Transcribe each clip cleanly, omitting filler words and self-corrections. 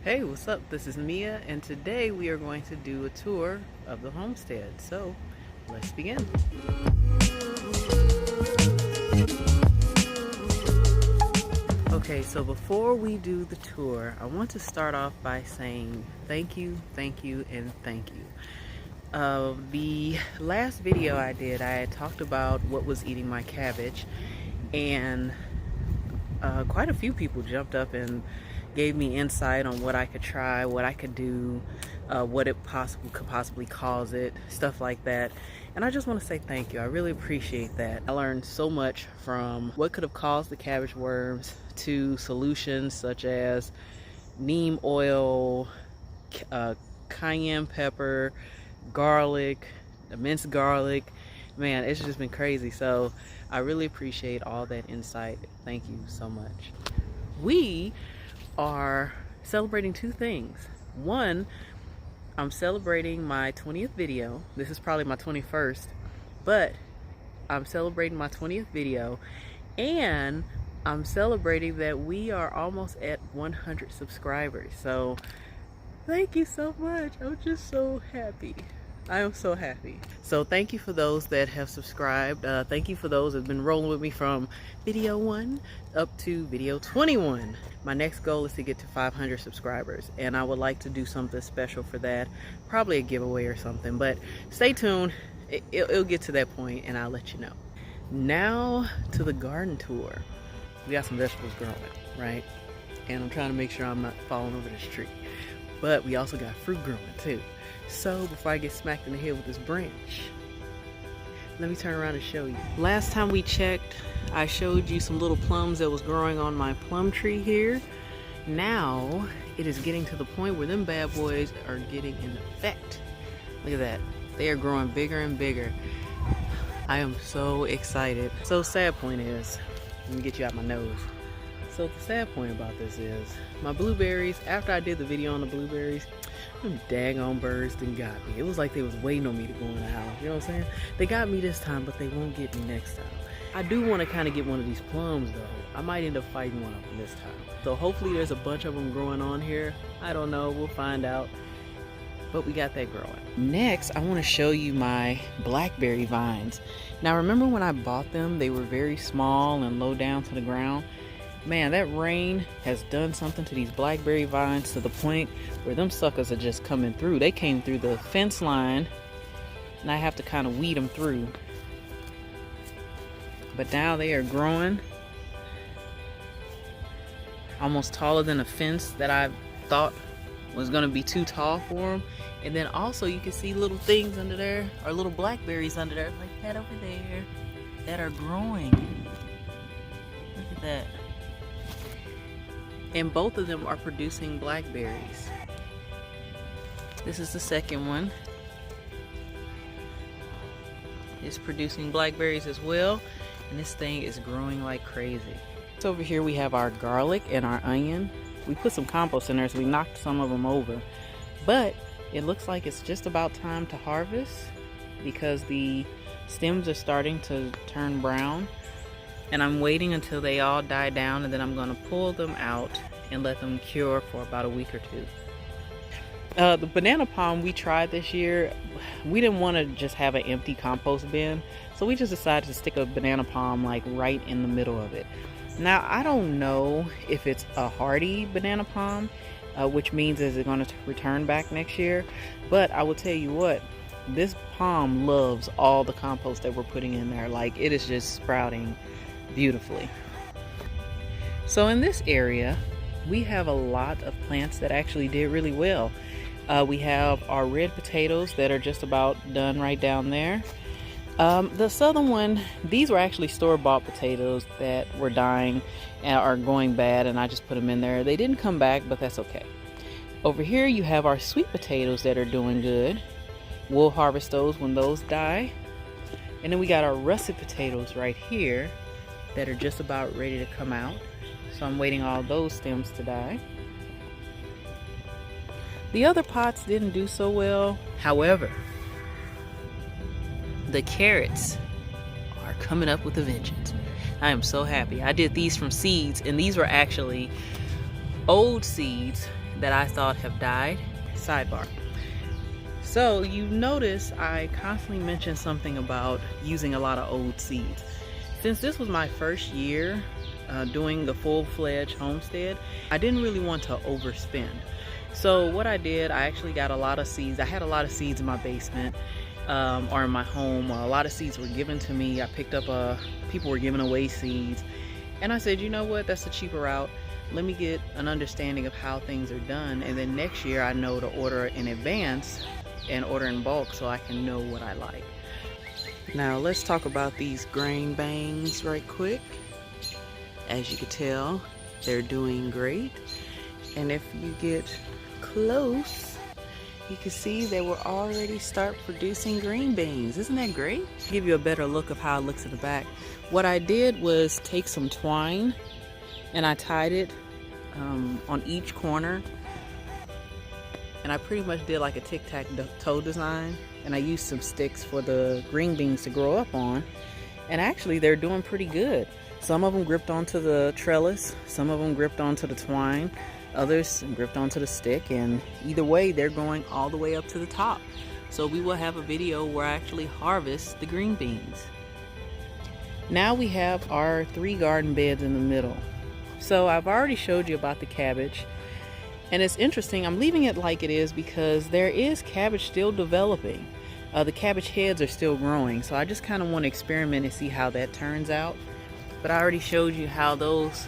Hey, what's up? This is Mia, and today we are going to do a tour of the homestead. So, let's begin. Okay, so before we do the tour, I want to start off by saying thank you, and thank you. The last video I did, I had talked about what was eating my cabbage, and quite a few people jumped up and gave me insight on what I could try, what I could do, what it could possibly cause it, stuff like that. And I just want to say thank you. I really appreciate that. I learned so much from what could have caused the cabbage worms to solutions such as neem oil, cayenne pepper, garlic, minced garlic. Man, it's just been crazy. So I really appreciate all that insight. Thank you so much. We are celebrating two things. One, I'm celebrating my 20th video. This is probably my 21st, but I'm celebrating my 20th video, and I'm celebrating that we are almost at 100 subscribers. So thank you so much. I'm just so happy. I am so happy. So thank you for those that have subscribed. Thank you for those that have been rolling with me from video 1 up to video 21. My next goal is to get to 500 subscribers, and I would like to do something special for that. Probably a giveaway or something, but stay tuned. It'll get to that point and I'll let you know. Now to the garden tour. We got some vegetables growing, right? And I'm trying to make sure I'm not falling over this tree. But we also got fruit growing too. So before I get smacked in the head with this branch, let me turn around and show you. Last time we checked, I showed you some little plums that was growing on my plum tree here. Now it is getting to the point where them bad boys are getting in effect. Look at that. They are growing bigger and bigger. I am so excited. So sad point is, let me get you out my nose. So the sad point about this is, my blueberries, after I did the video on the blueberries, them daggone birds done got me. It was like they was waiting on me to go in the house. You know what I'm saying? They got me this time, but they won't get me next time. I do want to kind of get one of these plums though. I might end up fighting one of them this time. So hopefully there's a bunch of them growing on here. I don't know. We'll find out. But we got that growing. Next, I want to show you my blackberry vines. Now remember when I bought them, they were very small and low down to the ground. Man, that rain has done something to these blackberry vines to the point where them suckers are just coming through. They came through the fence line and I have to kind of weed them through. But now they are growing almost taller than a fence that I thought was going to be too tall for them. And then also you can see little things under there, or little blackberries under there like that over there that are growing. Look at that. And both of them are producing blackberries. This is the second one. It's producing blackberries as well, and this thing is growing like crazy. So over here we have our garlic and our onion. We put some compost in there, so we knocked some of them over. But it looks like it's just about time to harvest because the stems are starting to turn brown. And I'm waiting until they all die down, and then I'm going to pull them out and let them cure for about a week or two. The banana palm we tried this year, we didn't want to just have an empty compost bin, so we just decided to stick a banana palm like right in the middle of it. Now I don't know if it's a hardy banana palm, which means is it going to return back next year, but I will tell you what, this palm loves all the compost that we're putting in there. Like, it is just sprouting beautifully. So in this area we have a lot of plants that actually did really well. We have our red potatoes that are just about done right down there. The southern one, these were actually store-bought potatoes that were dying and are going bad, and I just put them in there. They didn't come back, but that's okay. Over here you have our sweet potatoes that are doing good. We'll harvest those when those die. And then we got our russet potatoes right here that are just about ready to come out. So I'm waiting all those stems to die. The other pots didn't do so well. However, the carrots are coming up with a vengeance. I am so happy. I did these from seeds, and these were actually old seeds that I thought have died. Sidebar. So you notice I constantly mention something about using a lot of old seeds. Since this was my first year doing the full-fledged homestead, I didn't really want to overspend. So what I did, I actually got a lot of seeds. I had a lot of seeds in my basement or in my home. A lot of seeds were given to me. I picked up, people were giving away seeds. And I said, you know what, that's the cheaper route. Let me get an understanding of how things are done. And then next year I know to order in advance and order in bulk so I can know what I like. Now let's talk about these grain bangs right quick. As you can tell, they're doing great. And if you get close, you can see they will already start producing green beans. Isn't that great? Give you a better look of how it looks in the back. What I did was take some twine and I tied it on each corner. And I pretty much did like a tic-tac-toe design. And I used some sticks for the green beans to grow up on. And actually they're doing pretty good. Some of them gripped onto the trellis, some of them gripped onto the twine, others gripped onto the stick, and either way they're going all the way up to the top. So we will have a video where I actually harvest the green beans. Now we have our 3 garden beds in the middle. So I've already showed you about the cabbage. And it's interesting, I'm leaving it like it is because there is cabbage still developing. The cabbage heads are still growing, so I just kind of want to experiment and see how that turns out. But I already showed you how those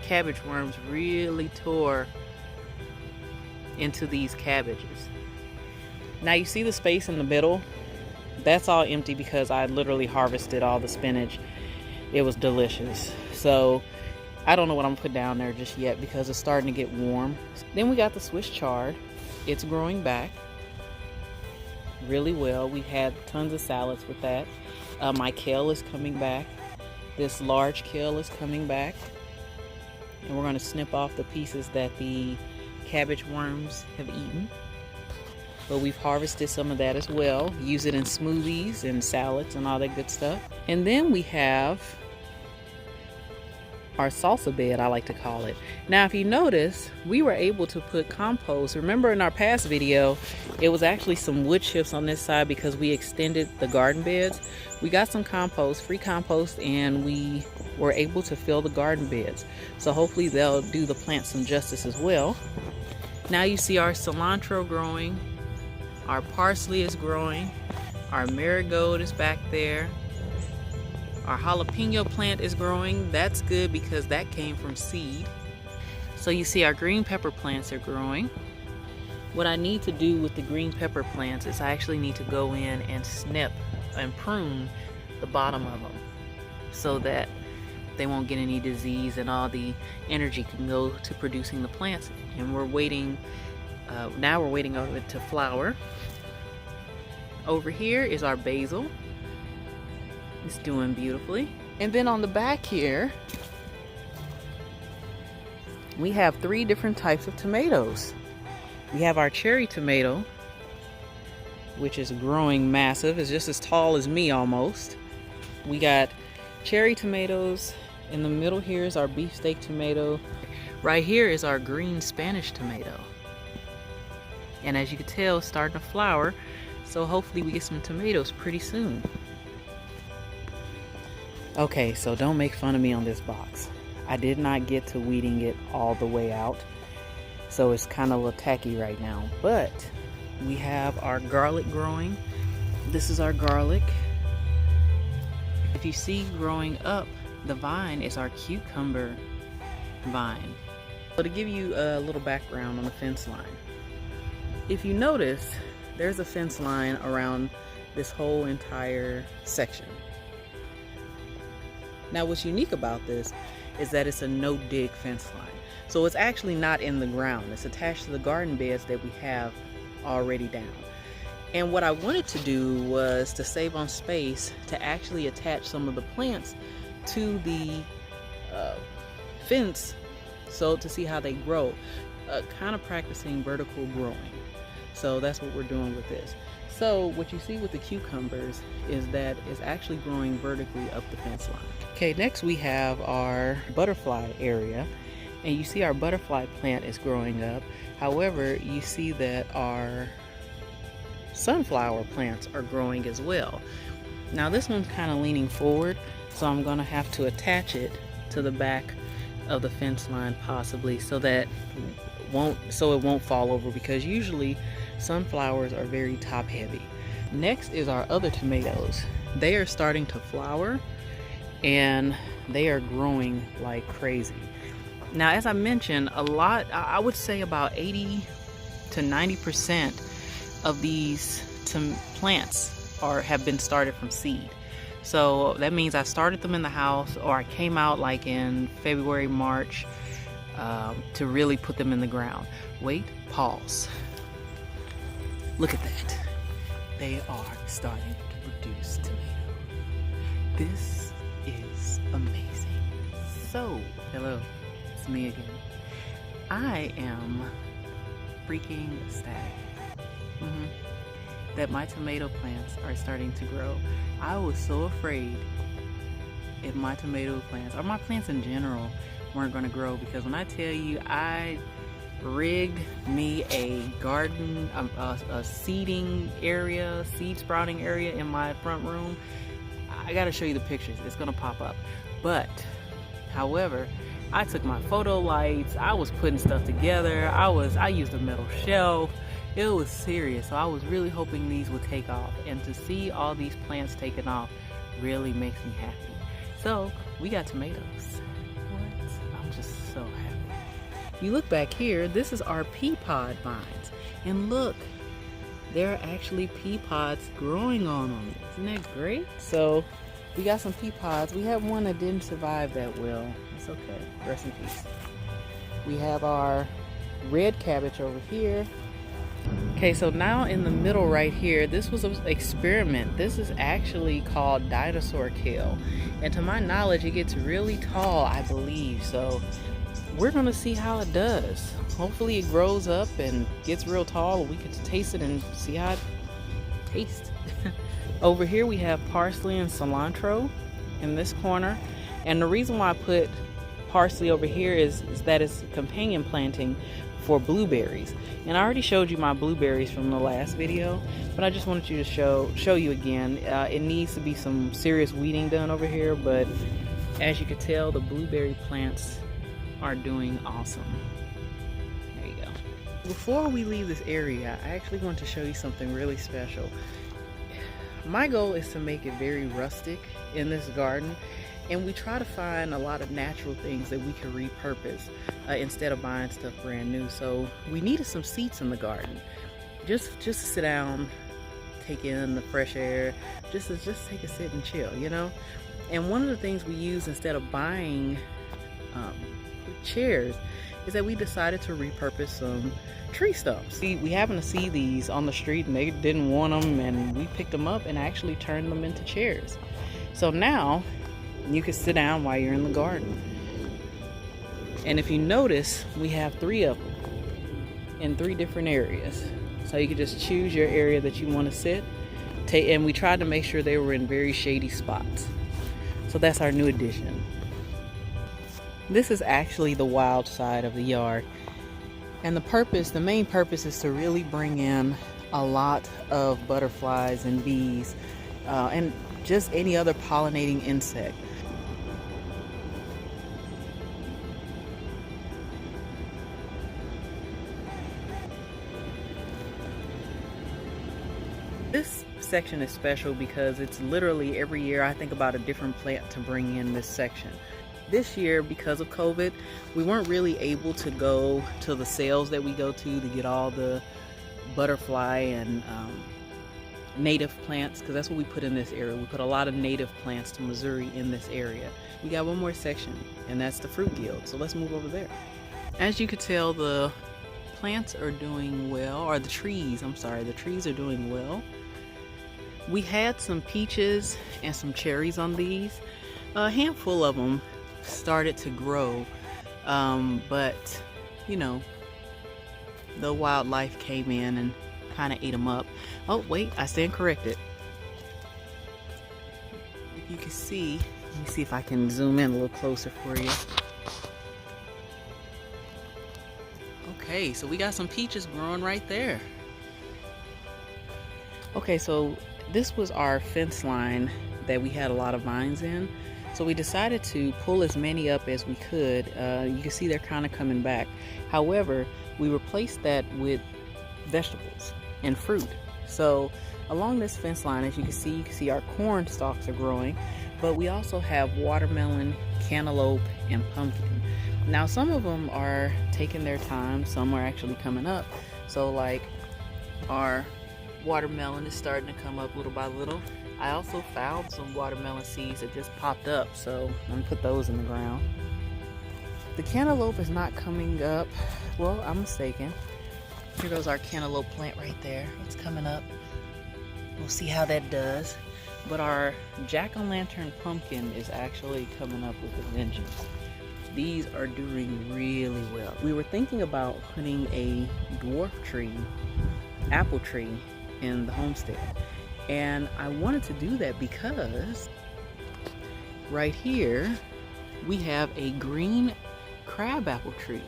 cabbage worms really tore into these cabbages. Now you see the space in the middle? That's all empty because I literally harvested all the spinach. It was delicious. So I don't know what I'm gonna put down there just yet because it's starting to get warm. Then we got the Swiss chard. It's growing back really well. We had tons of salads with that. My kale is coming back. This large kale is coming back. And we're going to snip off the pieces that the cabbage worms have eaten. But we've harvested some of that as well. Use it in smoothies and salads and all that good stuff. And then we have our salsa bed, I like to call it. Now if you notice, we were able to put compost. Remember in our past video, it was actually some wood chips on this side because we extended the garden beds. We got some compost, free compost, and we were able to fill the garden beds. So hopefully they'll do the plants some justice as well. Now you see our cilantro growing, our parsley is growing, our marigold is back there. Our jalapeno plant is growing. That's good because that came from seed. So you see our green pepper plants are growing. What I need to do with the green pepper plants is I actually need to go in and snip and prune the bottom of them so that they won't get any disease and all the energy can go to producing the plants. And we're waiting, now we're waiting on it to flower. Over here is our basil. It's doing beautifully. And then on the back here, we have 3 different types of tomatoes. We have our cherry tomato, which is growing massive. It's just as tall as me almost. We got cherry tomatoes. In the middle here is our beefsteak tomato. Right here is our green Spanish tomato. And as you can tell, it's starting to flower. So hopefully we get some tomatoes pretty soon. Okay, so don't make fun of me on this box. I did not get to weeding it all the way out, so it's kind of a little tacky right now. But we have our garlic growing. This is our garlic. If you see growing up, the vine is our cucumber vine. So to give you a little background on the fence line, if you notice, there's a fence line around this whole entire section. Now what's unique about this is that it's a no-dig fence line. So it's actually not in the ground. It's attached to the garden beds that we have already down. And what I wanted to do was to save on space to actually attach some of the plants to the fence so to see how they grow. Kind of practicing vertical growing. So that's what we're doing with this. So what you see with the cucumbers is that it's actually growing vertically up the fence line. Okay, next we have our butterfly area. And you see our butterfly plant is growing up. However, you see that our sunflower plants are growing as well. Now this one's kind of leaning forward, so I'm gonna have to attach it to the back of the fence line possibly, so that it won't fall over, because usually sunflowers are very top heavy. Next is our other tomatoes. They are starting to flower and they are growing like crazy. Now, as I mentioned, I would say about 80 to 90% of these plants have been started from seed. So that means I started them in the house, or I came out like in February, March, to really put them in the ground. Wait, pause. Look at that. They are starting to produce tomato. This is amazing. So, hello, it's me again. I am freaking ecstatic that my tomato plants are starting to grow. I was so afraid if my tomato plants, or my plants in general, weren't going to grow, because when I tell you I rigged me a garden, a seeding area, seed sprouting area in my front room. I gotta show you the pictures, it's gonna pop up. But however, I took my photo lights, I was putting stuff together, I used a metal shelf. It was serious. So I was really hoping these would take off, and to see all these plants taking off really makes me happy. So we got tomatoes. What? I'm just so happy. You look back here, this is our pea pod vines, and look, there are actually pea pods growing on them. Isn't that great? So we got some pea pods. We have one that didn't survive that well. It's okay, rest in peace. We have our red cabbage over here. Okay, so now in the middle right here, this was an experiment. This is actually called dinosaur kale, and to my knowledge it gets really tall, I believe. So we're gonna see how it does. Hopefully it grows up and gets real tall, and we can taste it and see how it tastes. Over here we have parsley and cilantro in this corner, and the reason why I put parsley over here is that it's companion planting for blueberries. And I already showed you my blueberries from the last video, but I just wanted you to show you again. It needs to be some serious weeding done over here, but as you can tell, the blueberry plants are doing awesome. There you go. Before we leave this area, I actually want to show you something really special. My goal is to make it very rustic in this garden, and we try to find a lot of natural things that we can repurpose instead of buying stuff brand new. So we needed some seats in the garden, just to sit down, take in the fresh air, just take a sit and chill, you know. And one of the things we use instead of buying chairs is that we decided to repurpose some tree stumps. We happened to see these on the street and they didn't want them, and we picked them up and actually turned them into chairs. So now you can sit down while you're in the garden. And if you notice, we have 3 of them in 3 different areas. So you can just choose your area that you want to sit. And we tried to make sure they were in very shady spots. So that's our new addition. This is actually the wild side of the yard. And the main purpose is to really bring in a lot of butterflies and bees and just any other pollinating insect. This section is special because it's literally every year I think about a different plant to bring in this section. This year, because of COVID, we weren't really able to go to the sales that we go to get all the butterfly and native plants, because that's what we put in this area. We put a lot of native plants to Missouri in this area. We got one more section, and that's the fruit guild. So let's move over there. As you could tell, the plants are doing well, or the trees are doing well. We had some peaches and some cherries on these. A handful of them started to grow, but you know, the wildlife came in and kind of ate them up. Oh wait, I stand corrected. You can see, let me see if I can zoom in a little closer for you. Okay, so we got some peaches growing right there. Okay, so this was our fence line that we had a lot of vines in. So we decided to pull as many up as we could. You can see they're kind of coming back. However, we replaced that with vegetables and fruit. So along this fence line, as you can see our corn stalks are growing, but we also have watermelon, cantaloupe, and pumpkin. Now some of them are taking their time, some are actually coming up. So like our watermelon is starting to come up little by little. I also found some watermelon seeds that just popped up, so I'm gonna put those in the ground. The cantaloupe is not coming up. Well, I'm mistaken. Here goes our cantaloupe plant right there. It's coming up. We'll see how that does. But our jack-o'-lantern pumpkin is actually coming up with a vengeance. These are doing really well. We were thinking about putting a dwarf tree, apple tree, in the homestead. And I wanted to do that because right here we have a green crabapple tree.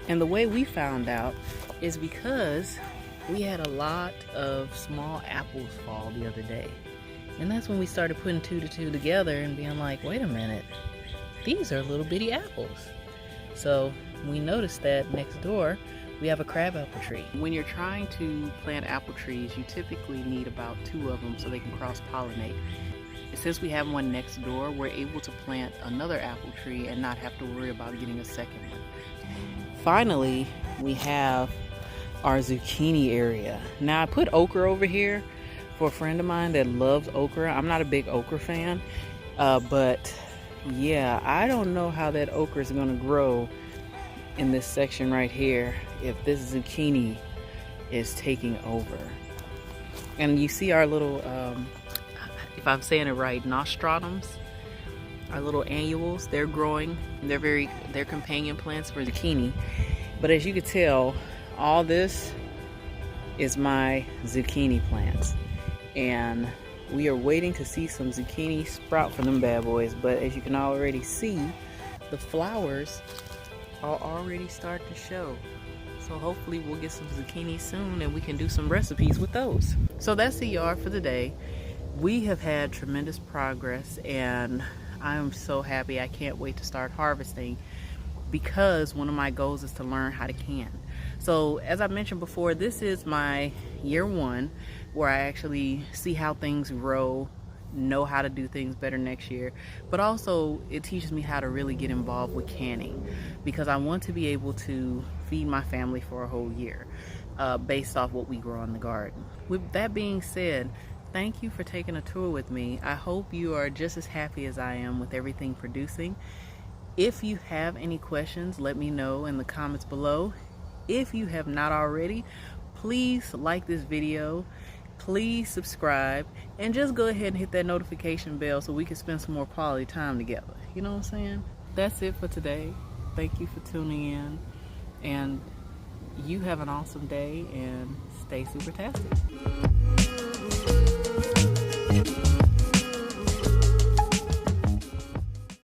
And the way we found out is because we had a lot of small apples fall the other day. And that's when we started putting 2 to 2 together and being like, wait a minute, these are little bitty apples. So we noticed that next door we have a crabapple tree. When you're trying to plant apple trees, you typically need about 2 of them so they can cross-pollinate. Since we have one next door, we're able to plant another apple tree and not have to worry about getting a second one. Finally, we have our zucchini area. Now I put okra over here for a friend of mine that loves okra. I'm not a big okra fan, but yeah, I don't know how that okra is gonna grow in this section right here if this zucchini is taking over. And you see our little, if I'm saying it right, nostratums, our little annuals, they're growing. They're companion plants for zucchini. But as you can tell, all this is my zucchini plants. And we are waiting to see some zucchini sprout from them bad boys. But as you can already see, the flowers are already starting to show. So hopefully we'll get some zucchini soon and we can do some recipes with those. So that's the yard for the day. We have had tremendous progress and I'm so happy. I can't wait to start harvesting because one of my goals is to learn how to can. So as I mentioned before, this is my year 1 where I actually see how things grow, know how to do things better next year, but also it teaches me how to really get involved with canning because I want to be able to feed my family for a whole year based off what we grow in the garden. With that being said, thank you for taking a tour with me. I hope you are just as happy as I am with everything producing. If you have any questions, let me know in the comments below. If you have not already, please like this video. Please subscribe and just go ahead and hit that notification bell so we can spend some more quality time together. You know what I'm saying? That's it for today. Thank you for tuning in and you have an awesome day and stay super-tastic.